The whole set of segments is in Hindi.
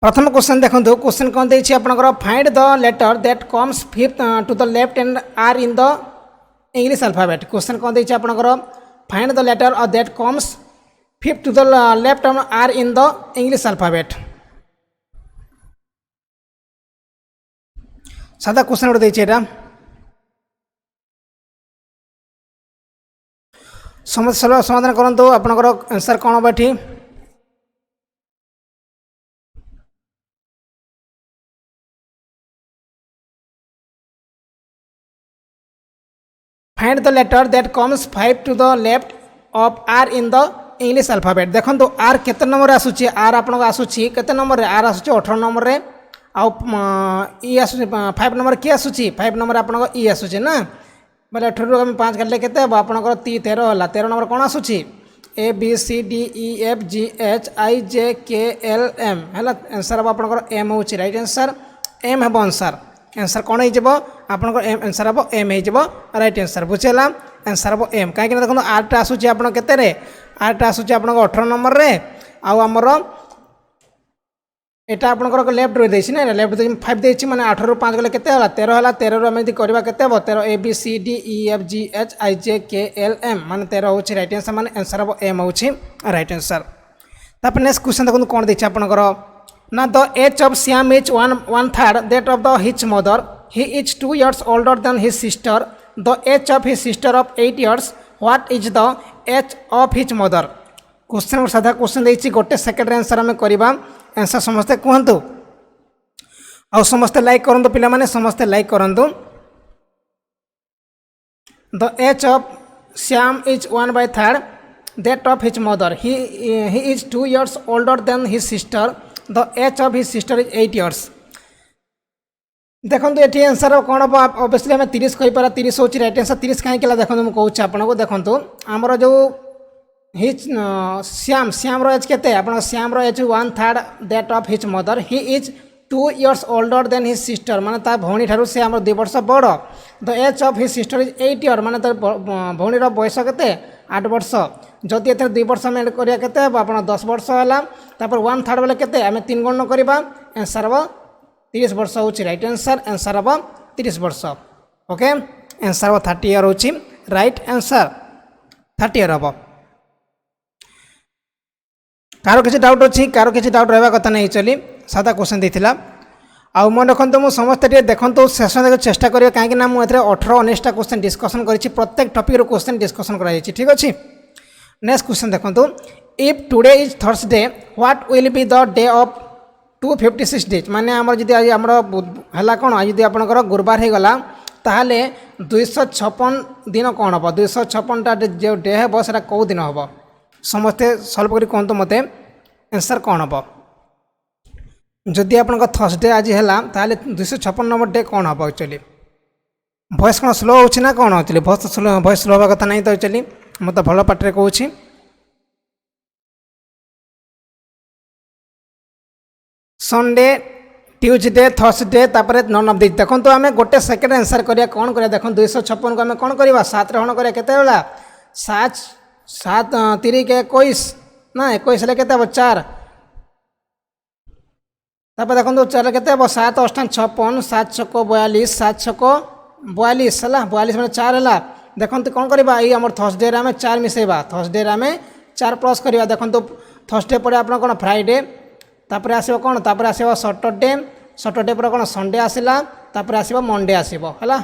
प्रथम क्वेश्चन देखो क्वेश्चन कौन देछि आपनकर find the letter that comes fifth to the left and R in the English alphabet. Question कौन देछि आपनकर फाइंड द लेटर और that comes fifth to the left and R in the English alphabet. सादा क्वेश्चन गोटे देछि एटा समस्या समाधान करंतु आपनकर आंसर कोन बाठी। Find the letter that comes 5 to the left of R in the English alphabet. देखो आर केते नंबर आसुची आर आपन आसुची केते नंबर रे आर आसुची 18 नंबर रे आउ ई आसुची 5 नंबर के आसुची 5 नंबर आपन ई आसुची ना बोले 18 रो हम 5 काटले केते आपन 13 होला 13 नंबर कोन आसुची A B C D E F G H I J K L M हैला आंसर अब आपन एम होची राइट आंसर एम हेबो आंसर आंसर कौन हो आपन आंसर हम एम हो राइट आंसर बुझेगा आंसर हम एम कहीं देखो आरटा आसूँ आप के आरटा आसूँ आप 18 नंबर रे आमर यहाँ आप लेफ्ट रे देसी ना लेफ्ट 5 देसी मैंने 8 रू 5 गले के 13 है 13 रू आम करवा के 13 A B C D E F G H I J K L M माने 13 हो राइट आंसर माने आंसर हम एम हो राइट आंसर। तापर नेक्स्ट क्वेश्चन देखो कौन देखिए आपनकर ना the age of Shyam is 1/3 that of the his mother he is 2 years older than his sister the age of his sister of 8 years what is the age of his mother. Question साधा क्वेश्चन देछि गोटे सेकंड आंसर हमें करबा आंसर समस्ते कहंतु आ समस्ते लाइक करंतु पिला माने समस्ते लाइक करंतु। The age of Shyam is 1/3 that of his mother he is 2 years older than his sister the age of his sister is 8 years। देखो ये आंसर कौन हम ऑब्वियसली हमें 30 कहीपर 30 हूँ राइट आंसर 30 कहीं देखो मुझे कहूँ आपको देखो आमर जो हिज श्याम श्याम एज के Shyam age 1/3 that of his mother he is 2 years older than his sister माने ता भौणी ठारू से आमर 2 वर्ष बड़ the age of his sister is 8 years माने तार भौणीर बयस के 8 वर्ष जदि एथर 2 वर्ष में करिया केते आप 10 वर्ष होला तापर 1/3 बेले केते आमे 3 गणना करबा आंसर हम 30 वर्ष होची राइट आंसर आंसर हम 30 वर्ष ओके आंसर हम 30 year होची राइट आंसर 30 year हम। कार किसी डाउट अच्छी कार किसी डाउट रहा कथा नहीं चली सादा क्वेश्चन देथिला आउ मन रखु मु समस्ते देखो शेष देख चेष्टा करेंगे कहीं मुझे 18-19टा क्वेश्चन डिस्कसन करी प्रत्येक टॉपिक क्वेश्चन डिस्कसन कराई ठीक अच्छे। नेक्स्ट क्वेश्चन देखो if today is Thursday what will be the day of 256 days माने आमर जदि आज आमर हला कोन आज जदि आपनकर गुरुवार हे गला ताहाले 256 दिन कौन हम 256टा जो डे हे सेटा कौ दिन हम समस्ते सल्व करी कहतु मते आंसर कौन हम जदि आपनकर थर्सडे आज है ताहले 256 नंबर डे कौन हम एक्चुअली भॉइस कौन स्लो होची ना कौन एक्चुअली भॉइस स्लो होगा कथा नहीं तो एक्चुअली मत भल पाटे कहूँ संडे ट्यूजडे थर्सडे तापर नन ऑफ दिस देखो तो आम गोटे सेकेंड आंसर करिया कौन करिया देखो 256 को आम कौन करवा 7 रे हरण करिया केते होला 7 7 3 के 21 ना 21 ले केते 4 तापर देखो 4 केते 7 8 56 7 छक 42 7 छक 42 है 42 में 4 है देखो तो कौन करवा ये आम थर्सडे आम 4 मिसेबा थर्सडे आम 4 प्लस करवा देखो थर्सडे पर आप कौन फ्राइडे तापर आसो कौन तापर आसो सैटरडे सैटरडे पर कौन संडे आसला तापर आसो मंडे आसो है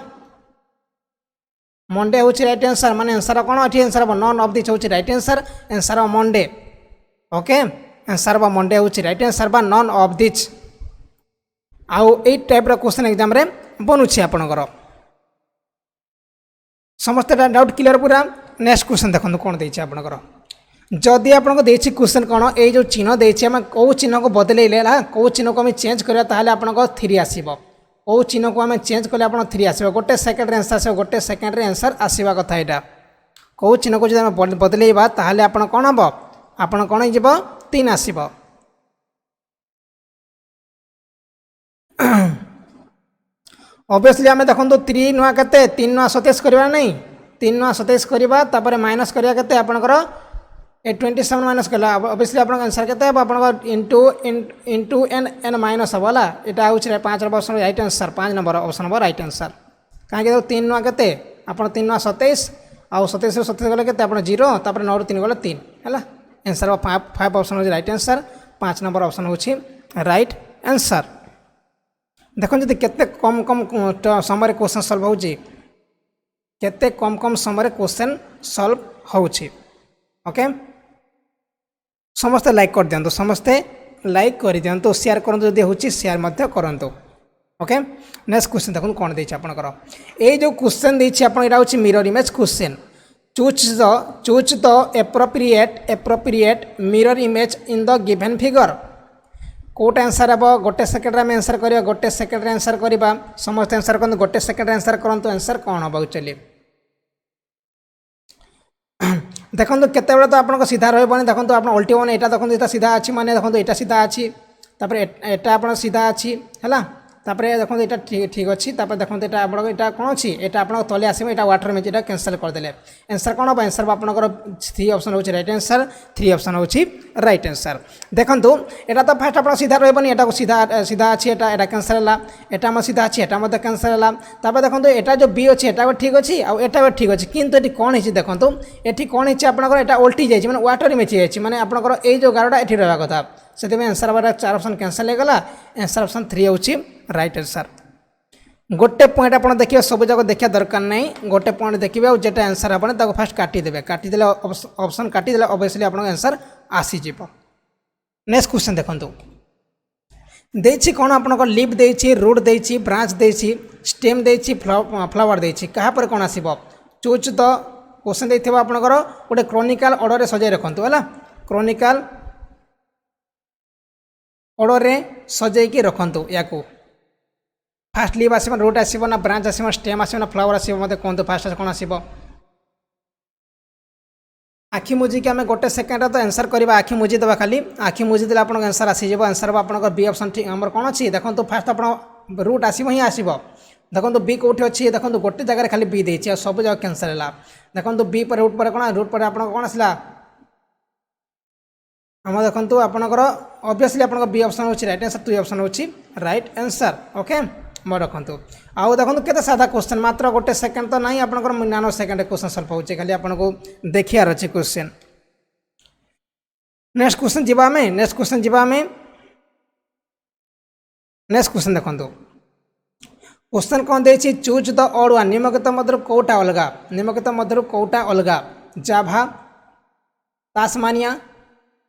मंडे हूँ राइट आंसर माने आंसर कौन अच्छी आंसर हम नन ऑफ दिस हूँ राइट आंसर आंसर हम मंडे ओके आंसर हम मंडे हूँ राइट आंसर बा नन ऑफ दिस आउ ए टाइप क्वेश्चन एग्जाम रे बनूची आपणकर समस्त डाउट क्लियर पूरा। नेक्स्ट क्वेश्चन देखो कौन देछि आपणकर जदि आपको देछि क्वेश्चन कौन ये जो चिन्ह देछि आम कौ चिन्ह को बदलेले कौ चिन्ह को आम चेंज करा ताहले आपनको 3 आसीबो कौ चिन्ह को आम चेंज कले आप 3 आसीबो गोटे सेकेंड रे आंसर आसीबो गोटे सेकेंड रे आंसर आसीबा कथा एटा कौ चिन्ह को जब आम बदलेबा ताहले आपन कौन हम आपन कौन हो 3 आसीबो ऑब्वियसली आम देखो 3 नुआ के 3 नुआ 27 करवा नहीं 3 नुआ 27 करवा तापर माइनस करवा के आपनकर ए 27 माइनस कला ऑब्वियसली आपन आंसर केते अब आपन into an minus हबला Etah होछ 5 number option right answer 5 number option number right answer काहे के 3 नुआ केते आपन 3 नुआ 27 आ 27 रे 27 गले केते आपन 0 तापर 9 रो 3 गले 3 हला आंसर 5 ऑप्शन होछ राइट आंसर 5 नंबर ऑप्शन होछ राइट आंसर देखो जदि केते कम कम समय क्वेश्चन सॉल्व होउची केते कम कम समय क्वेश्चन सॉल्व होउची ओके समस्ते लाइक कर दियंतु समस्ते लाइक कर दियंतु शेयर करंतु जदि होउची शेयर मध्य करंतु ओके नेक्स्ट क्वेश्चन देखो कोन देछि आपनकर ए जो क्वेश्चन देछि आपन एटा होउची mirror image question choose the appropriate mirror image in the given figure कोट आंसर अब गोटे सेकेंड में आंसर करिया गोटे सेकेंड आंसर करिबा समस्त आंसर करन गोटे सेकेंड आंसर करंतु आंसर कोन होबा चली देखो केते बेले तो आपन सीधा रहबनी देखो आप उल्टी होने एटा देखो एटा सीधा अच्छी माने देखो एटा सीधा अच्छी तापर एटा आपन सीधा अच्छी हैला तापर देखो एटा ठीक अच्छी तापर देखो एटा आपन एटा कोन अछि एटा आपन तले आसीबो एटा वाटर में एटा कैंसिल कर देले आंसर कोन होबा आंसर आपनकर 3 ऑप्शन होछि राइट आंसर 3 ऑप्शन होछि राइट आंसर देखंतु एटा तो फर्स्ट आपन सीधा रहबनी एटा को सीधा सीधा अछि एटा कैंसिल हला एटा म सीधा अछि एटा मते कैंसिल हला तापर देखंतु एटा जो बी अछि एटा ठीक अछि आ एटा ठीक अछि किंतु एटी कोन हिछि देखंतु एटी कोन हिछि आपनकर एटा उल्टी जाइछि माने वाटर में जाइछि माने आपनकर ए जो गारोटा एठी रहबा कथा सेते में आंसर बारा 4 ऑप्शन कैंसिल हे गला आंसर ऑप्शन 3 होछि राइट आंसर गोटे पॉइंट आप देखिए सब जगह देखा दरकार नहीं गोटे पॉइंट देखिए जेटा आंसर आप फास्ट काटिदेवे काटिदेले ऑप्शन काटिदेले ऑब्वियसली आप आंसर आसीज नेक्स्ट क्वेश्चन देखो देछि कौन आप लीफ देछि रूट देछि ब्रांच देछि स्टेम देछि फ्लावर देछि कहा पर कौन आसीबो चूज द क्वेश्चन देथिबो आपनकर गोटे क्रोनिकल ऑर्डर रे सजाई रखंतु हला क्रोनिकल ऑर्डर रे सजाई के रखंतु याकू फास्ट लीव आसो रूट आसो ना ब्रांच आसो स्टेम आसो ना फ्लावर आसो मत कहते फास्ट कौन आसो आखि मुझिकी आम गोटे सेकेंड तो आंसर करवा आखि मुझी देवा खाली आखि मुझी देले आपन आंसर आसीज आंसर आप बी ऑप्शन ठीक आम कौन अच्छी देखो फास्ट आप रूट आसो ही आसो देखो बी कौटी अच्छी देखो गोटे जगह खाली बी देती सब जगह कैंसल है देखो बी पर रूट पर कौन रूट पर आप कौन आसला आम देखो आपंकर ऑब्वियसली आप बी ऑप्शन होची राइट आंसर 2 ऑप्शन होची राइट आंसर ओके मैं रखु आउ देखो केते साधा क्वेश्चन मात्र गोटे सेकेंड तो नहीं आप 99 सेकेंड क्वेश्चन सॉल्व होचे खाली आपको देखियार अच्छे क्वेश्चन नेक्स्ट क्वेश्चन जीवा में नेक्स्ट क्वेश्चन जीवा में नेक्स्ट क्वेश्चन देखो क्वेश्चन कौन they choose the odd one निम्नलिखित मध्य कोटा अलगा निम्नलिखित मध्य कोटा अलगा जाभा तास्मानिया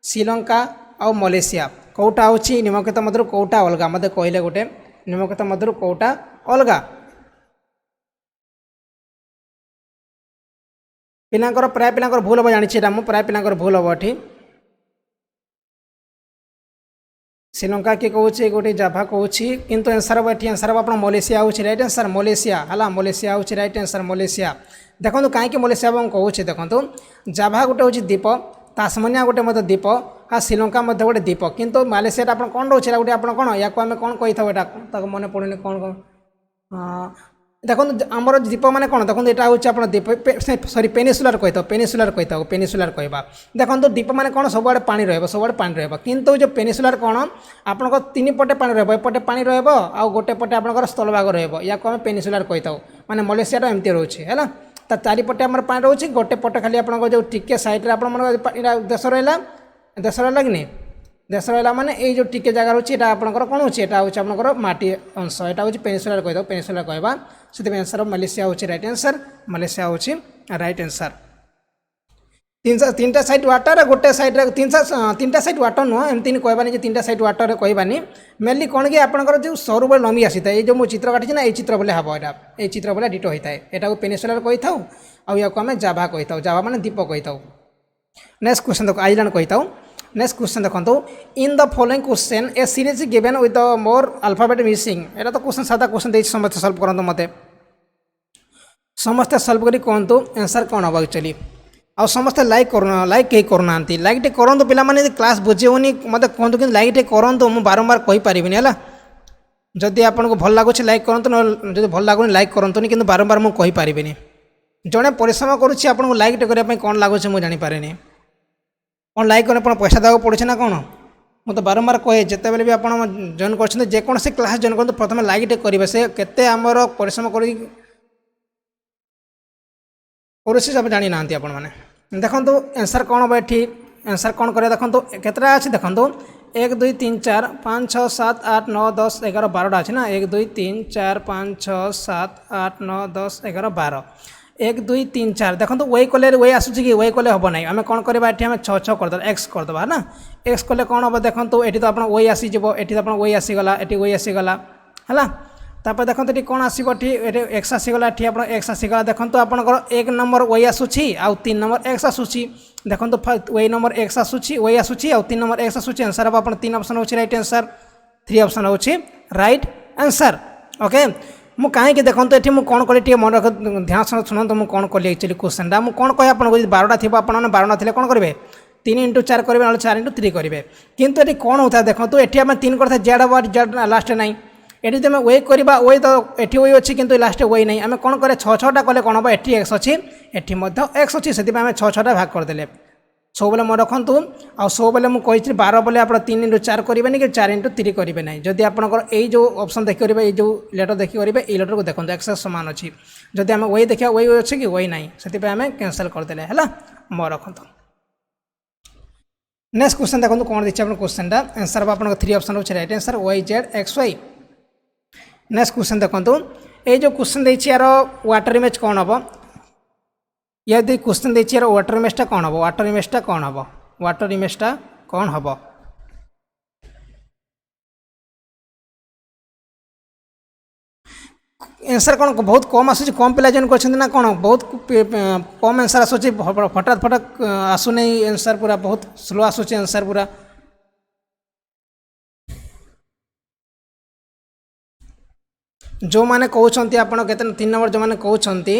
श्रीलंका और मलेशिया कोटा हूँ निम्नलिखित मध्य कोटा अलगा मत कहले गोटे निम्नलिखित मध्य कोटा अलगा पिलांकर प्राय पिलांकर भूल हम जानी प्राय पिलांकर भूल हम ये श्रीलंका किए कहे गोटे जाभा कहे किंतु आंसर हम ये आंसर आप मलेशिया हूँ राइट आंसर मलेशिया है मलेशिया हूँ राइट आंसर मलेशिया देखो कहीं मलेशिया कहे देखो जाभा गोटे हूँ द्वीप तास्मानिया गोटे मत द्वीप हाँ श्रीलंका मध्य गोटे द्वीप किंतु मलेशिया आप कौन रोचे गोटे आप कौन या आम कौन कही था मन पड़े कौन कौन देखो आमर द्वीप मैंने कौन देखो यहाँ हूँ आप द्वीप सरी पेनिसुलार कही था पेनिसुलार कहवा देखो द्वीप मैंने कौन सब आड़े पानी रबुआड़े पानी रु जो पेनिसुलार कौन आप तीन पटे पानी रपटे पानी रहा गोटे पटे आप स्थल भाग रहा आम पेनिसुलार कही था माने मलेशिया एमती रोचे है ता चारिपटे आम पानी रोचे गोटे पटे खाली आप जो टिके सैड्रे आप देश रहा देश रहा कि नहीं देश रहा माने ये जो टिके जगह रोचे आपंकर कौन होची यहाँ हूँ आपंकर माटी अंश यहाँ हूँ पेनिसुलार कही पेनिसुलार कहवा से आंसर मलेशिया हूँ राइट आंसर मलेशिया हूँ राइट आंसर तीन साइड वाटर गोटे साइड तीन साइड वाटर नुह एमती कहबानी तीन साइड वाटर कहबानी मेनली कौन कि आपंकर जो सौर बड़े नमी आसी था जो मुझे चित्र काटी ना ये चित्र बोले हम यहाँ ये चित्र बोले डिटो होता है यहाँ पेनिसुलार कही था आउ आम जाभा कही था जाभा माने द्वीप कही था नेक्स्ट क्वेश्चन देखो आइलैंड कही था नेक्स्ट क्वेश्चन देखो in the following question A series given with the more alphabet missing एटा तो क्वेश्चन सादा क्वेश्चन देछि समस्त सॉल्व करंतु मते समस्त सॉल्व करी कहंतु आंसर कोन होबा एक्चुअली आ समस्त लाइक करना लाइक कहीं करना लाइक टे करंतु पिला माने क्लास बुझेउनी मते कहंतु कि लाइक टे करंतु मु बारंबार कहि परिबिनी हला जदि आपनको भल लागुछ लाइक करंतु न जदि भल लागुनी लाइक करंतुनी किंतु बारंबार मु कहि परिबिनी जणे परिश्रम करूछि आपनको लाइक टे करिया पई कोन लागुछ मु जानि पारेनी कौन लाइक करें आप पैसा देवा पड़े ना कौन मुझे बारंबार कहे जिते भी आप जॉइन कर जेकोसी क्लास जॉइन कर प्रथम लाइक टे करेंगे से केते आमर परिश्रम कर सब जानी ना आपण मैंने देखो आंसर कौन हम ये आंसर कौन कर देखो केतटा अच्छे देखो 1 2 3 4 5 6 7 8 9 10 11 12टा अच्छे ना 1 2 3 4 5 6 7 8 9 10 11 12 1 2 3 4 देखो वही कले वही आसूँ कि वही कले हम ना आम कौन करवा ये आम 6 6 करदे एक्स करदे ना एक्स कले कौन हम देखो ये तो आप वही आसीज ये तो आप वही आसीगला ये वही आसीगला है तापर देखो ये कौन आसो एक्स आसीगला ये आप एक्स आसीगला देखो आपंकर 1 नंबर वही आसूँ आउ 3 नंबर एक्स आसूँ देखो वही नंबर एक्स आसूँ वही आसूँ आउ 3 नंबर एक्स आसूँ आंसर आप 3 ऑप्शन हो राइट आंसर 3 ऑप्शन हो राइट आंसर ओके मु कहीं देखो ये मुझे कौन कली मन रख ध्यान शुणु मुझे कौन कली एक्चुअली क्वेश्चनटा मुझे कौन कह आपको 12टा थी आपने 12टा थे कौन करेंगे 3 × 4 करेंगे ना 4 × 3 करेंगे किंतु ये कौन होता है देखो ये आम 3 करते जेड हम जेड लास्ट ना ये तुम वे करवा वे तो ये वे अच्छी किंतु लास्ट वे नहीं आम कौन करें 6 6टा कले कौन हम ये एक्स अच्छी ये एक्स अच्छी से आम 6 6टा भाग करदे सब बेले मन रखु आ सब बेले मुझे 12 बोले आप 3 × 4 करेंगे कि 4 × 3 करेंगे ना जदि आपंकर जो ऑप्शन देखिए ये लेटर देखिए ये लेटर को देखो एक्स सामान अच्छी जदि आम वही देखा वही अच्छे कि वही ना से आम कैंसल करदे है मन रखु नेक्स्ट क्वेश्चन देखो कौन देखिए आप क्वेश्चनटा आंसर आप 3 ऑप्शन हो right answer Y Z X Y next question देखो ये जो क्वेश्चन देखिए यार वाटर इमेज कौन हम यदि क्वेश्चन देखिए यार वाटर इमेजटा कौन हम वाटर इमेजटा कौन हम वाटर इमेजटा कौन हम आंसर कौन बहुत कम आसूँ कम पिला जन कर ना कौन बहुत कम आंसर आसूँ फटात फटात आसुना आंसर पूरा बहुत स्लो आसूँ आंसर पूरा जो मैंने कहते आप 3 नंबर जो मैंने कहते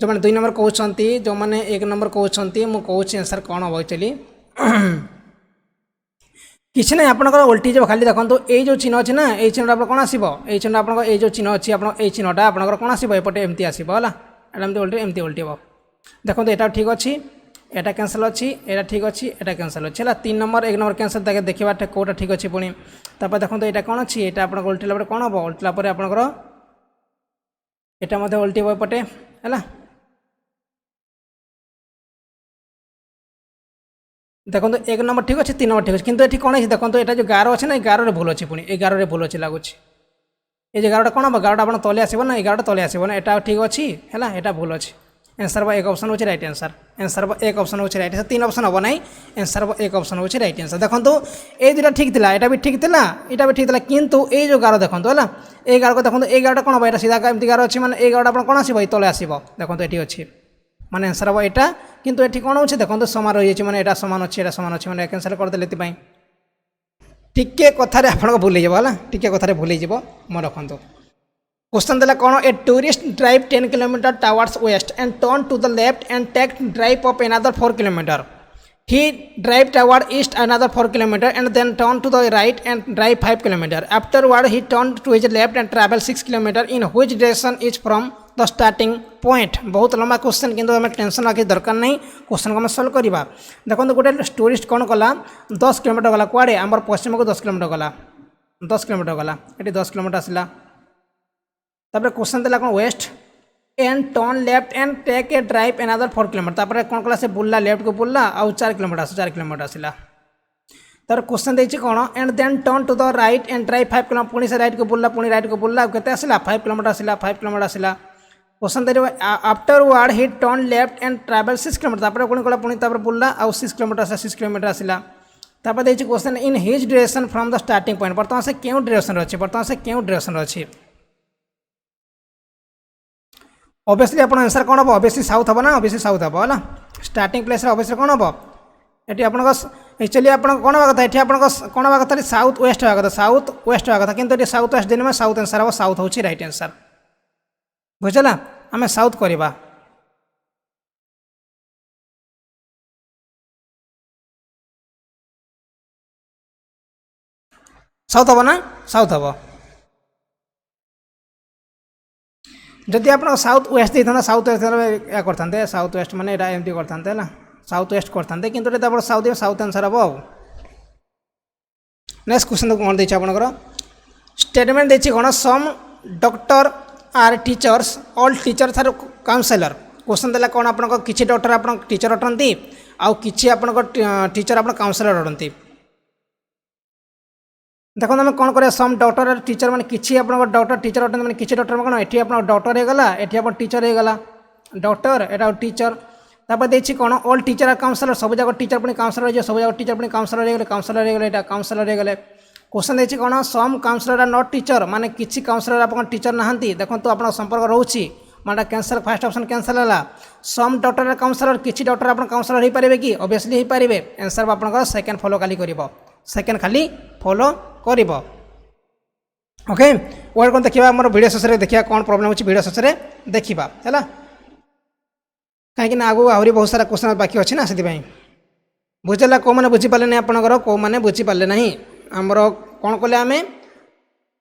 जो मैंने 2 नंबर कहते जो मैंने 1 नंबर कहते मुझे आंसर कौन हम एक्चुअली किसी ना आपंकर उल्टी जब खाली देखो ये जो चिन्ह अच्छे ना ये चिन्हटा आप कौन आसो ये चिन्ह आप जो चिन्ह अच्छी आप चिन्हटा आपंकर कौन आसो एपटे एमती आसो है एमती उल्टी एमती उल्टी हम देखो यहाँ ठीक अच्छी यहाँ कैंसल अच्छी यहाँ ठीक अच्छी यहाँ कैंसल अच्छी है 3 नंबर 1 नंबर कैंसल देखा कौटा ठीक अच्छी पुणी तापर देखो यहाँ कौन अच्छी यहाँ आप उल्टिला कौन हम उल्टिला आपंकर यहाँ उल्टी हम एपटे है देखो 1 नंबर ठीक अच्छे 3 नंबर ठीक अच्छे किंतु ये कौन है देखो यहाँ जो 11 अच्छे ना 11 भूल अच्छी पुणी 11 भूल अच्छी लगुच ये 11टा कौन हम 11टा आप तले आसो ना 11टा तले आसो ना यहाँ ठीक अच्छी है यहाँ भूल अच्छी आंसर 1 ऑप्शन हो राइट आंसर आंसर 1 ऑप्शन हो राइट आंसर 3 ऑप्शन हम ना आंसर 1 ऑप्शन हो राइट आंसर देखो ये 2टा ठीक था यहाँ भी ठीक था यहाँ भी ठीक था किंतु ये जो 11 देखो है ये 11 को देखो ये 11टा कौन हम यहाँ सीधा एमती 11 अच्छी मैंने ये 11टा कौन आसो तले आसो देखो ये अच्छी माने आंसर हम यहाँ किंतु ये कौन हो देखो सामान रही है मैंने यहाँ सामान अच्छे यहाँ सामान अच्छे मैंने कैंसल करदे टिके कथार आप भूल है टिके कथार भूल मन रखु क्वेश्चन देला कौन a tourist drive 10 kilometre towards west and turn to the left and take drive up another 4 kilometre he drive toward east another 4 kilometre and then turn to the right and drive 5 kilometre afterward he turn to his left and travel 6 kilometre in which direction is from the starting point बहुत लंबा क्वेश्चन किंतु हमें टेंशन रखी दरकार नहीं क्वेश्चन को हमें सल्व करवा देखो गोटे टूरिस्ट कौन कला 10 किलोमीटर गला कुआड़े आम पश्चिम को 10 किलोमीटर गला 10 किलोमीटर गला ये 10 किलोमीटर आसला तापर क्वेश्चन देला कौन west and turn left and take a drive another 4 kilometre तापर कौन कला से बुल्ला लेफ्ट को बुल्ला आउ 4 किलोमीटर 4 किलोमीटर आसला तार क्वेश्चन देखिए कौन and then turn to the right and drive 5 kilometre पुणी से राइट को बुल्ला पुणी राइट को बुल्ला केते आसला 5 किलोमीटर आसला 5 किलोमीटर आसला question they afterward he turn left and travel 6 kilometre तापर कौन कला पुणी तापर बुल्ला आउ 6 किलोमीटर आसला 6 किलोमीटर आसला तापर देखिए question in his direction from the starting point बर्तमान से क्यों डायरेक्शन अच्छी बर्तमान से क्यों डायरेक्शन अच्छी ऑब्वियसली आप आंसर कौन हम ऑब्वियसली साउथ हम ना ऑब्वियसली साउथ हम है स्टार्टिंग प्लेस ऑब्वियसली कौन हम ये आप एक्चुअली आप कौन हवा कथा ये आप कौन हवा कथा साउथ वेस्ट हवा कथा साउथ वेस्ट हवा कथा किंतु ये साउथ वेस्ट दिन में साउथ आंसर हम साउथ हूँ राइट आंसर बुझला आम साउथ करवा साउथ हम ना साउथ हम जदि आप साउथ वेस्ट देता साउथ वेस्ट या करते साउथ वेस्ट मैंने एमती करते है साउथ वेस्ट करते कि साउथ साउथ आंसर हम आउ नेक्स्ट क्वेश्चन कौन देखिए आपंकर स्टेटमेंट देखिए कौन some doctor are teachers all teachers are counsellor question देला कौन आप किसी डॉक्टर आप टीचर अटंती आउ किसी आप टीचर आप काउंसलर अटंती देखो आम कौन करें सम डॉक्टर आर टीचर मैंने किसी आप डॉक्टर टीचर अटंती मैंने किसी डॉक्टर कौन ये आप डॉक्टर होगा ये आप टीचर होगा डॉक्टर एटा टीचर तापर देखिए कौन ऑल टीचर आर काउंसलर सब जगह टीचर पुणी काउंसलर हो सब जगह टीचर पुणी काउंसलर हो काउंसलर हो क्वेश्चन देखिए कौन सम काउंसलर आर नॉट टीचर माने किसी काउंसलर आप टीचर नहांती देखो तो आप संपर्क रोचे माना कैंसल फास्ट ऑप्शन कैंसल है सम डॉक्टर काउंसलर किसी डॉक्टर आप काउंसलर हो पारे कि ऑब्वियसली हो पारे आंसर आप सेकेंड फॉलो खाली कर सेकेंड खाली फॉलो कर ओके वर्ड कौन देखा आम वीडियो शेष में देखा कौन प्रोब्लेम होची वीडियो शेष में देखा है कहीं आगू आहरी बहुत सारा क्वेश्चन बाकी अच्छे ना से बुझेगा कौ मैंने बुझीपारे ना आपंकर कौ मैंने बुझीपारे ना आमर कौन कले आम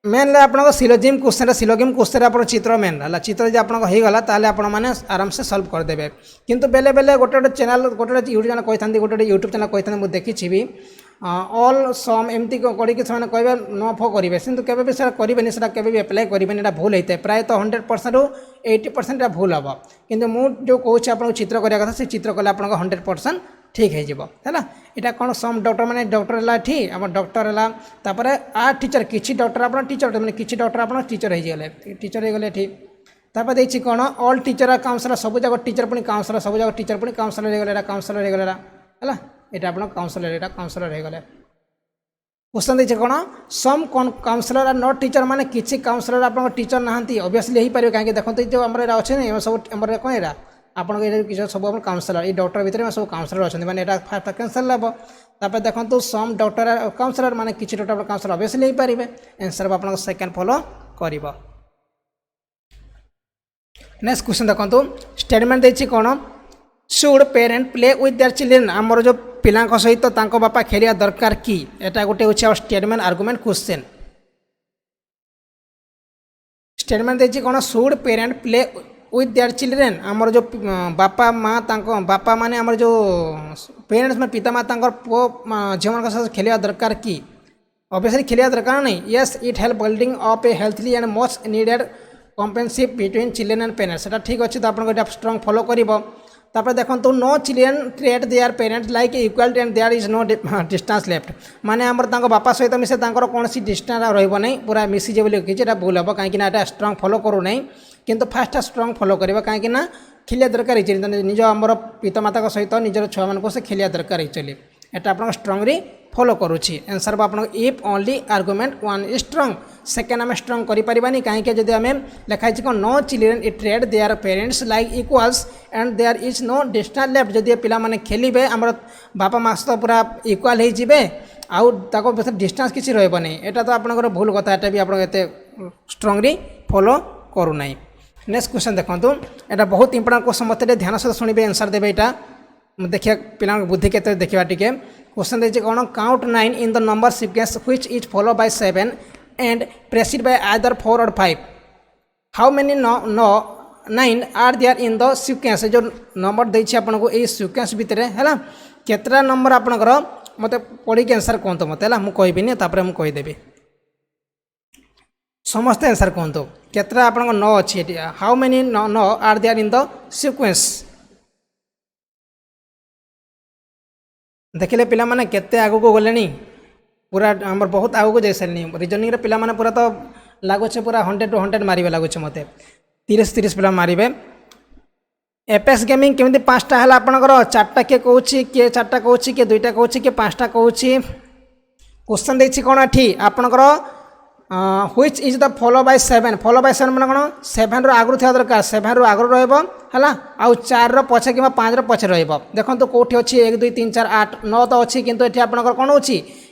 मेन आप सिलोजिम क्वेश्चन आप चित्र मेन है चित्र जब आपगला आपने आराम से सल्व करदे किंतु बेले बेले गोटे गोटे चैनल गोटे यूट्यूब चैनल कही गोटे यूट्यूब चैनल कही मुझे देखी भी ऑल सम एमती करके कहे न फो करेंगे कितु के करेंगे से एप्लाय करेंगे भूल होता है प्रायः 100% रू 80% भूल हम कि जो कौच आप चित्र करने कथा से चित्र कले आप 100% ठीक है यहाँ कौन सम डॉक्टर मैंने डॉक्टर है ठीक आम डॉक्टर है आर टीचर किसी डॉक्टर आप टीचर मैंने किसी डॉक्टर आप टीचर हो गले ठीक तापर देखिए कौन ऑल टीचर काउंसलर सब जगह टीचर पुणी काउंसलर सब जगह टीचर पुणी काउंसलर हो गला काउंसलर हो गला है यहाँ आप काउंसलर हो गले क्वेश्चन देखिए कौन सम काउंसलर आर नॉट टीचर माने किसी काउंसलर आप टीचर नहांती ऑब्वियसली हो पारे कहीं देखते जो आम अच्छे सब आम कौन यहाँ आपको ये सब काउंसलर ये डॉक्टर भितर सब काउंसलर अच्छा मैंने फास्ट कैंसल हम तापर देखो सम डॉक्टर काउंसलर माने किसी डॉक्टर काउंसलर ऑब्वियसली हो पारे आंसर आप सेकेंड फॉलो कर नेक्स्ट क्वेश्चन देखो स्टेटमेंट देखिए कौन should parent play with their children आमर जो पिला सहित बापा खेलिया दरकार कि एटा गोटे होछि स्टेटमेंट आर्गुमेंट क्वेश्चन स्टेटमेंट देखिए कौन should parent play with their children आमर जो बापा माँ बापा माने आमर जो पेरेंट्स में पिता माता पुओ झील मान सहित खेलिया दरकार कि ऑब्वियसली खेलिया दरकार नहीं yes it help building up a healthy and most needed companionship between children and parents सेटा ठीक अच्छे तो आपको स्ट्रंग फॉलो कर तापर देखो no children treat their parents like equal and there is no distance left माने आमर बापा सहित मिसे कौन डिस्टेंस रही नहीं पूरा मिसीजे बोली किसी भूल हम कहीं स्ट्रंग फॉलो करू नहीं किंतु फास्ट स्ट्रंग फॉलो करवा कहीं खेलिया दरकार निज आमर पितामाता सहित निजर छुआ मान से खेलिया दरकार एक्चुअली एटा आप स्ट्रंगली फॉलो करुच्छी आंसर आप if only argument one is strong second आम स्ट्रंग करें कहीं जब आम लिखाई कौन no children it treat their parents like equals and there is no distance left जदि पिला माने खेलिबे आमर बापा माँ तो पूरा इक्वाल हो जिबे आउ डिस्टेंस किसी रहिबो नहीं एटा तो आपनकर भूल कथा एटा भी आप स्ट्रंगली फॉलो करू नहीं नेक्स्ट क्वेश्चन देखो एटा बहुत इंपोर्टेंट क्वेश्चन मत ध्यान सहित शुणे आंसर देवे यहाँ देखिए पिला बुद्धि के देखा टे क्वेश्चन देखिए कौन count 9 in the number sequence which is follow by 7 and preceded by either 4 or 5 how many 9 are there in the sequence जो नंबर देखिए आपको ये सिक्वेंस भितर है केतटा नंबर आपंकर मत पढ़ी आंसर कहतु मत है मुझे कहबिनी मुझे कहीदेवी समस्ते आंसर कहतु केतटा आप 9 अच्छी how many 9 are there in the sequence देखिले पिला माने केते आगु को गले पूरा आम बहुत आगु को जाई सारे रिजनिंग रे पिला माने पूरा तो लगुचे पूरा 100 to 100 मारे लगुचे मत 30 पिला मारे एपेक्स गेमिंग केमी 5टा है आपंकर 4टा किए कौन किए 4टा कौन किए 2टा कौन किए 5टा कौन क्वेश्चन देखिए कौन ये आपंकर which is the follow by 7 follow by 7 मैंने कौन 7 रो आगु था दरकार 7 रो आगु रहा आउ 4 रो पछे कि 5 रो पछे देखो तो कौटी अच्छी 1 2 3 4 8 9 तो अच्छी किंतु ये आपंकर कौन हो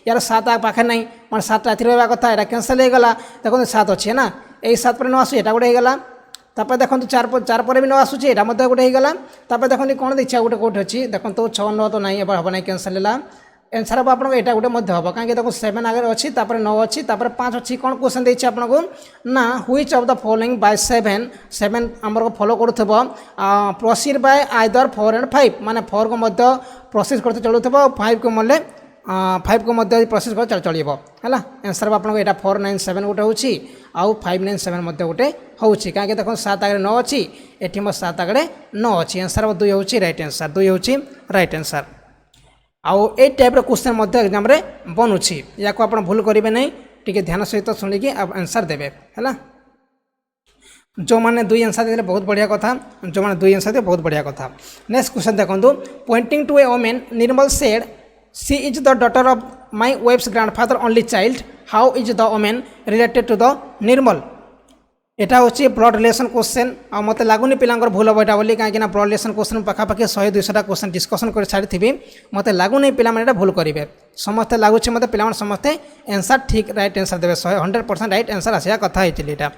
यार 7 पाखे ना मैं 7 राति रहा कथा यहाँ कैंसल होगा देखो 7 अच्छी है ना यही 7 पर न आसू यहाँ गोटे होगा तापर देखो 4 पर भी न आसूँ यहाँ गोटे होगा तापर देखो कौन देखिए गोटे कौटे अच्छी देखो 6 9 तो ना हम ना कैंसल है आंसर हम आपको यहाँ गोटे हम कहीं देखो 7 आगे अच्छी 9 अच्छी 5 अच्छी कौन क्वेश्चन देती आपको ना which of the following bye 7 आमर फॉलो करूब प्रोसीड बाय आइदर 4 एंड 5 माने 4 को मध्य प्रोसेस करते चलुब 5 को मल्ले 5 को मध्य प्रोसेस कर चलो है आंसर आपको यहाँ 497 गोटे होची आउ 597 गोटे होची कहीं देखो 7 आगे 9 अच्छी ये मो 7 आगे 9 अच्छी आंसर 2 होची राइट आंसर 2 होची राइट आंसर आउ ए टाइप क्वेश्चन एग्जाम रे बनूची या को आप भूल करेंगे नहीं टी ध्यान सहित शुणिकी आंसर देवे है जो मैंने 2 आंसर दे बहुत बढ़िया कथा जो मैंने 2 आंसर दे बहुत बढ़िया कथा नेक्स्ट क्वेश्चन देखो pointing to a women Nirmal said she is the daughter of my wife's grandfather only child how is the women related to the Nirmal एटा होची ब्लड रिलेशन क्वेश्चन आ मते लागुनी पिलांकर भूल हम एटा बोली कहीं ब्लड रिलेशन क्वेश्चन पाखापाखि 100-200 क्वेश्चन डिस्कसन कर सारी मते लागुनी पिला माने भूल करेंगे समस्ते लगुच मत पिला समस्ते आंसर ठीक राइट आंसर देवे 100% राइट आंसर आसा कथा होता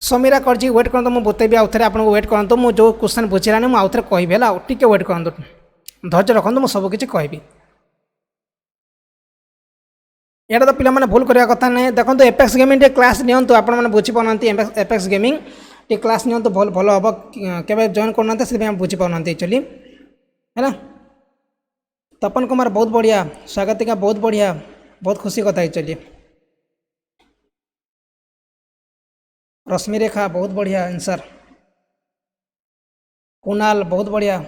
समीरा करजी वेट करते मुझे बतेबी आउ थे आपको वेट करते मुझे जो क्वेश्चन बुझीलानी मुझे आउ थे कहबी है टिके वेट करते धैर्य रखु मुझे सबकि कहबी यहाँ तो पिला भूल करने कथा नहीं देखो एपेक्स गेमिंग क्लास नियंतु आप बुझीपार एपेक्स गेमिंग टे क्लास नियंतु भल भल हम के जॉइन करना से बुझीपार एक्चुअली है ना तपन कुमार बहुत बढ़िया स्वागतिका बहुत बढ़िया बहुत खुशी कथा एक्चुअली रश्मि रेखा बहुत बढ़िया आंसर कुणाल बहुत बढ़िया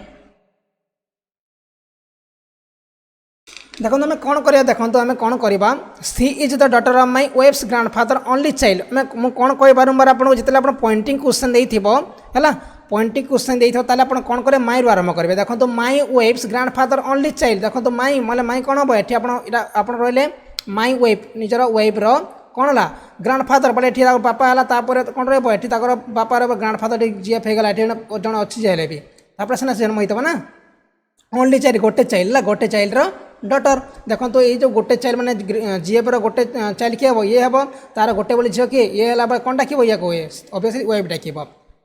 देखो आम कौन करा देखो आम कौन करवा she is the daughter of my wife's grandfather only child मैं कौन कह बारंबार आपको जितने आप पॉइंटिंग क्वेश्चन है पॉइंटिंग क्वेश्चन देते आप कौन करेंगे माई रु आरंभ करेंगे देखो my wife's grandfather only child देखो माई मतलब माई कौन हम ये आप रही माई वाइफ निजर वाइफ रो कौन है ग्रैंडफादर बोले ये बापा है कौन रही बापा ग्रैंडफादर जीएफ होगा ये जन अच्छी जाए भी सीना जन्म होता ना ओनली चाइल्ड गोटे चाइल्ड डटर देखो तो ये जो गोटे चाइल्ड मैंने जीएफ गोटे चाइल्ड किए हम ये हम तार गोटे बोली झील किए ये है कौन डाक या कहे ऑब्वियसली वाइफ डाक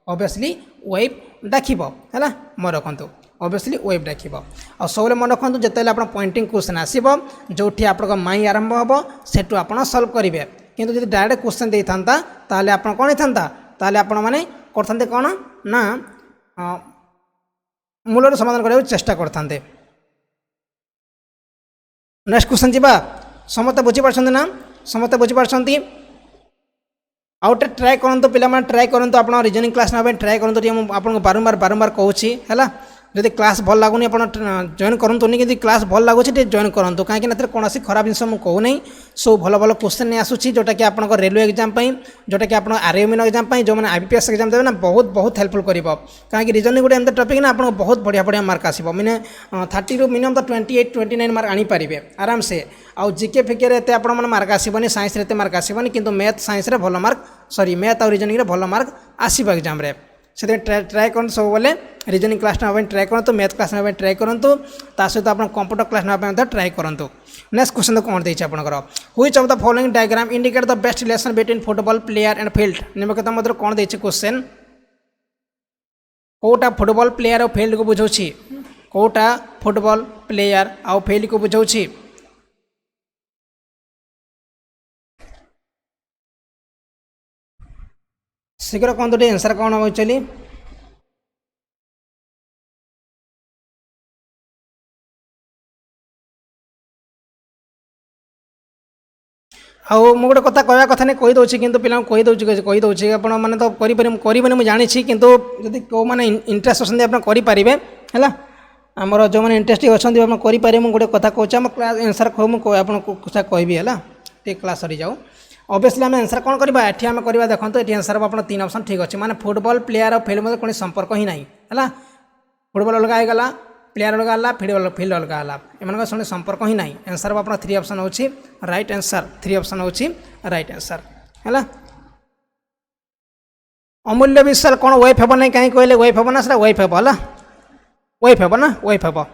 ऑब्वियसली वाइफ डाक है मन रखु ऑब्वियसली वाइफ डाक और सब मन रखु जिते आप पॉइंटिंग क्वेश्चन आसो जो आप माई आरंभ हम सेठू आप सल्व करेंगे किंतु जो डायरेक्ट क्वेश्चन दे था ताले आप कौन होता मैंने करते कौन ना मूलर समाधान करने चेष्टा करते नेक्स्ट क्वेश्चन जी समस्त बुझीपार ना समस्त बुझीपार आउटे ट्राए करूँ पे ट्राए करूँ आप रीजनिंग क्लास ना ट्राए करूँ आपको बारंबार बारंबार कहूँ है जदि क्लास भल लगुनि आप जॉइन करूँ कि क्लास भल लगुच जॉइन करूँ कहीं कौन खराब जिन मुझे कहूना सब भल भल क्वेश्चन नहीं आसूँ जोटा कि आप रेलवे एग्जाम जोटा कि आप आरएमएन एग्जाम जो मैंने आईपीएस एग्जाम देवे ना बहुत बहुत हेल्पफुल कर कहीं रीजनिंग गोटे एमती टॉपिक ना आपको बहुत बढ़िया बढ़िया मार्क आसो मैंने 30 रु मिनिमम तो 28-29 मार्क आनीपारे आराम से आउ जीके फिके एत आप मार्क आसबनी साइंस एत मार्क आसबनी किंतु मैथ साइंस भल मार्क सॉरी मैथ और रीजनिंग भल मार्क आसो एग्जाम से ट्राए कर सब बोले रीजनिंग क्लास ना ट्राए करूँ मैथ क्लास ना ट्राए करूँ सहित आप कंप्यूटर क्लास ना ट्राए करूँ नेक्स्ट क्वेश्चन कौन देखिए आपंकर which of the following diagram indicate the best relation between football player and field निम्नलिखित मध्य कौन देखिए क्वेश्चन कौटा फुटबॉल प्लेयर और फील्ड को बुझाऊँ कौटा फुटबॉल प्लेयर आउ फील्ड को बुझाऊँ शीघ्र कहतु टे आंसर कौन हम एक्चुअली आउ मु गोटे कथा कहवा कथा नहीं कहीदे कि पिला कहीदे आप मैंने तो करें मुझे जानी कितु जदि कौ मैंने इंटरेस्ट अच्छे आप करेंगे है आमर जो मैंने इंटरेस्टिंग अच्छा करेंगे मुझे गोटे कथा कहूँ क्लास आंसर आपको कहबी है क्लास सरी जाऊ ऑब्वियसली आम आंसर कौन करवा ये आम करवा देखो ये आंसर आप 3 ऑप्शन ठीक अच्छे माने फुटबॉल प्लेयर और फील्ड मध्य कौन संपर्क ही नहीं है फुटबॉल अलग होगा प्लेयर अलग है फील्ड अलग है एम शुणे संपर्क ही नहीं आंसर आप 3 ऑप्शन हो राइट आंसर 3 ऑप्शन हो राइट आंसर है अमूल्य विशाल कौन वाइफ हे ना कहीं कहले वाइफ हे ना सर वाइफ हे है वाइफ हे ना वाइफ हे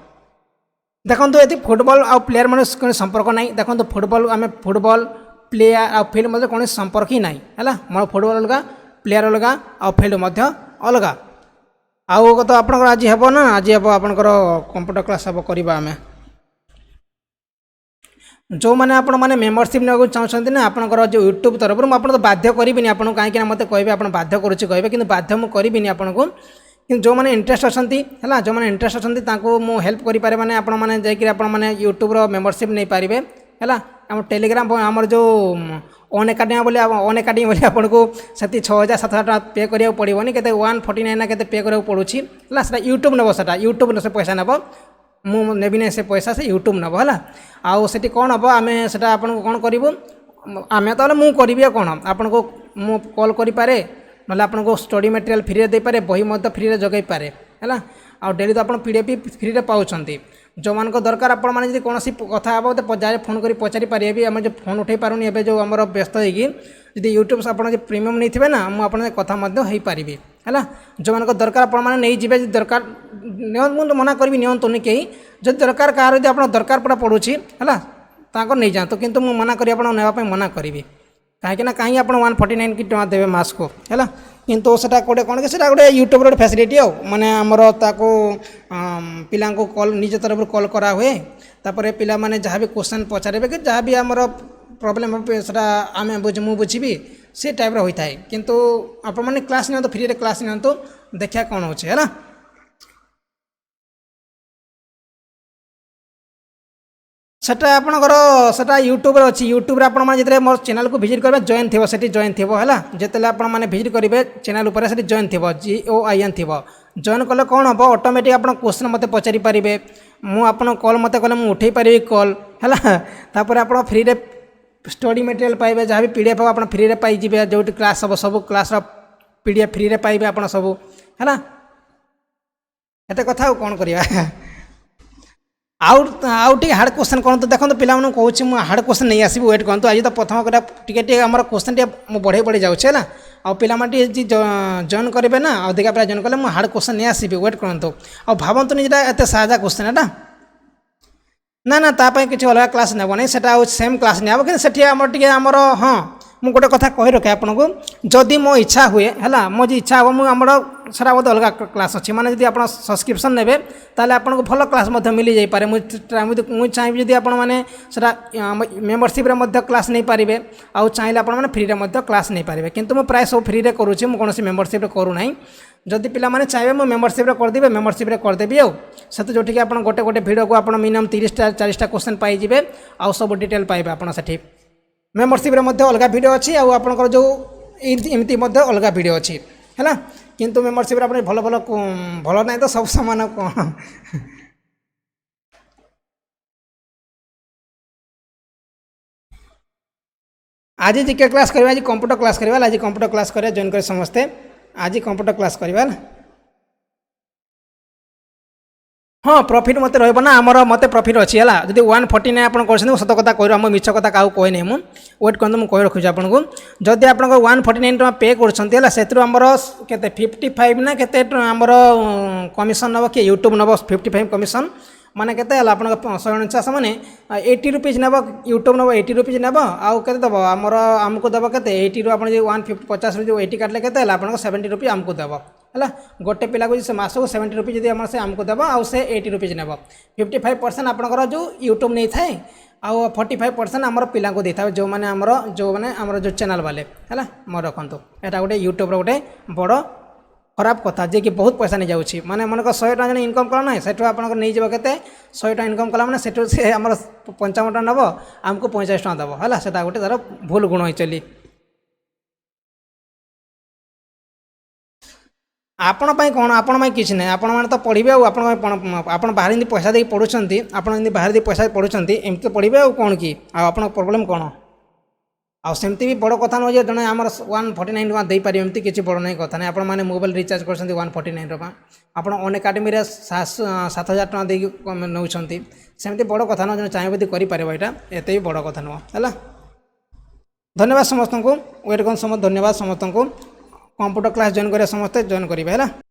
देखो ये फुटबॉल आ प्लेयर मान कौन संपर्क ना देखो फुटबॉल आम फुटबॉल प्लेयर आ फील्ड मध्य कौन संपर्क ही नहीं है मोर फुटबॉल अलग प्लेयर अलग आ फील्ड अलग आउ तो आप आज हे ना आज हे आपंकर कंप्यूटर क्लास हम करवा आम जो मैंने आपण मैंने मेम्बरशिप ना चाहते ना आपंकर जो यूट्यूब तरफ मुझे बाध्य करी आपको कहीं मत कहे आप बाध्य करुच्ची कहे कि बाध्य मुझे करी आपको कि जो मैंने इंटरेस्ट अच्छा है जो मैंने इंटरेस्ट अच्छा मुझे हेल्प करें मैंने आप मैंने यूट्यूब मेम्बरशिप नहीं पारे है आम टेलीग्राम आमर जो ऑन एकाडेमी बोले ऑन एकाडेमी बोले आपको से 6,000-7,000 टका पे करा पड़ोनी के 149 ना के पे करा पड़ूँ है यूट्यूब नब से यूट्यूब से पैसा नब मुझे से पैसा से यूट्यूब नब है आउ से कौन हम आम से आपको कौन करूँ आम तो मुझे करी कौन आपको मु कॉल करें ना आपको स्टडी मटेरियल फ्री दे पारे बही फ्री जगै पारे है आ डेली तो आप पीडीएफ फ्री पाँच जो मान दरकार आप कौन कथा हे तो जाए फोन कर पचारि पारे भी आम जो फोन उठे पारूनी एवं जो आम व्यस्त होगी यूट्यूब से आप प्रीमियम नहीं थे ना मुझे कथा हो पारि है जो मान दरकार आपजे दरकार मुझे मना करी नियंतुनि कहीं जो दरकार कह आप दरकार पूरा पड़ूँ है नहीं जातु कितु मुझे मना करी आपने मना करी कहीं कहीं आप 149 की टଙ୍କା देवे मास को है किंतु सेटा गोटे कौन कि गोटे यूट्यूब गोटे फैसिलिटी माने आमर ताको पिला कॉल निज तरफ कॉल करा हुए तापर पिला माने जहाँ भी क्वेश्चन पचारे कि जहाँ भी आमर प्रॉब्लम सेटा आम मुझे बुझी से टाइप होता है किंतु आप क्लास नि फ्री क्लास नि देखा कौन होचे है सेटा आपणकर सेटा यूट्यूब अच्छी यूट्यूब आप मोर चैनल को विजिट करेंगे जॉइन थी से जॉइन थी है जिते आपने विजिट करेंगे चैनल उपर से जॉइन थी JOIN थी जॉइन कले कौन हम ऑटोमेटिक आप क्वेश्चन मत पचारि पारे मुझे कॉल मत कले मुझे उठे पारि कॉल है तापर आप फ्री स्टडी मटेरियल पाइबे जहाँ भी पीडीएफ आप फ्री पाइबे जो क्लास हम सब क्लास पीडीएफ फ्री पाइबे आप सब है एत कथा कौन करवा आउ टे हार्ड क्वेश्चन कौन तो देखो पिला कहूँ मुझे हार्ड क्वेश्चन नहीं आसबि वेट करूँ आज तो प्रथम कटा टे आम क्वेश्चन टे बढ़े बढ़े जाऊँचे है आउ पे जॉइन करेंगे ना अधिका पिला जॉइन कले मुझे हार्ड क्वेश्चन नहीं आसबि वेट करूँ आ भावतुनि जेटा एत साजा क्वेश्चन है ना ना तापाई किसी अलग क्लास नेब नहीं से सेम क्लास नहीं कि सेठी आमर हाँ मुझे गोटे कथा कही रखे आपको जदि मो इच्छा हुए है मो इच्छा हम मुझे बोध अलग क्लास अच्छी माने जब आप सब्सक्रिप्शन नेबे ताले आपको भल क्लास मिल जापे मुझे चाहिए जब आप मेम्बरशिप क्लास नहीं पारे आउ चाहिए आप फ्री क्लास नहीं पारे किंतु मुझे प्राय सब फ्री करुँची मुझे कौन मेम्बरशिप करूना जदि पिलामाने चाहिए मुझे मेम्बरशिप करदेवे मेम्बरशिप करदेवी आते जो आप गोटे गोटे भिडियो को आप मिनिमम 30-40 क्वेश्चन पाइबे आउ सब डिटेल पाइबे आप से मेम्बरशिप अलग भिडियो अच्छी आपंकर जो एमती अलग भिडियो अच्छी है किंतु मेम्बरशिप आप भल भल भल ना तो सब सामान कौन आज जीके क्लास करवा आज कंप्यूटर क्लास करवा आज कंप्यूटर क्लास करा जॉइन कर समस्ते आज कंप्यूटर क्लास करवा हाँ प्रॉफिट मत रहा आमर मत प्रॉफिट अच्छी है जब 149 आप सत कथा कह मिछ कथा क्या कहे नहीं मुझे वेट करते मुझे कही रखुच्छी आपको जदि आप 149 टका पे करमर के 55 ना के कमिशन नब कि यूट्यूब नब 55 कमिशन माने केते आप 149 माने 80 रुपीज नब यूट्यूब नब 80 रुपीज नब आउ के दब आमर आमको दब के 80 रु आप 150 जो 80 काटले के आप 70 रुपी आमको दब है गोटे पिला को मास को 70 रुपीज जब आम से आमको दब आउ से 80 रुपीज नब 55% आपंकर जो यूट्यूब नहीं थाए आउ 45% आमर पिला को देता है जो मैंने आमर जो चैनल वाले है मोर रखु यहाँ गोटे यूट्यूब गोटे बड़ खराब कथा जे कि बहुत पैसा नहीं जाऊँगी माने मन 100 टका जन इनकम कला ना से आप नहीं जाव के 100 टका इनकम कला मैंने से आम 55 टका नब आमको 50 टका दब है से गोटे तार भूल गुण चली आपण कौन आपण किसी ना आपण मैंने तो पढ़े आप बाहर पैसा दे पढ़ुंट आप बाहर पैसा पढ़ुंट एमती पढ़े आ कौन कि आप प्रोब्लेम कौन आमती भी बड़ कथा नुहे जड़े आम 149 टका दे पारे एमती किसी बड़ नहीं कथा नहीं आप मोबाइल रिचार्ज कर 149 टका आप अन एकाडेमी 7,000 टका दे नौ सेमती बड़ कथा नुह चाहिए यदि करें यहाँ एत भी बड़ कथा नुह है धन्यवाद समस्त को वेट कर समस्त धन्यवाद समस्त को कंप्यूटर क्लास जॉइन करें समस्ते जॉइन करेंगे है।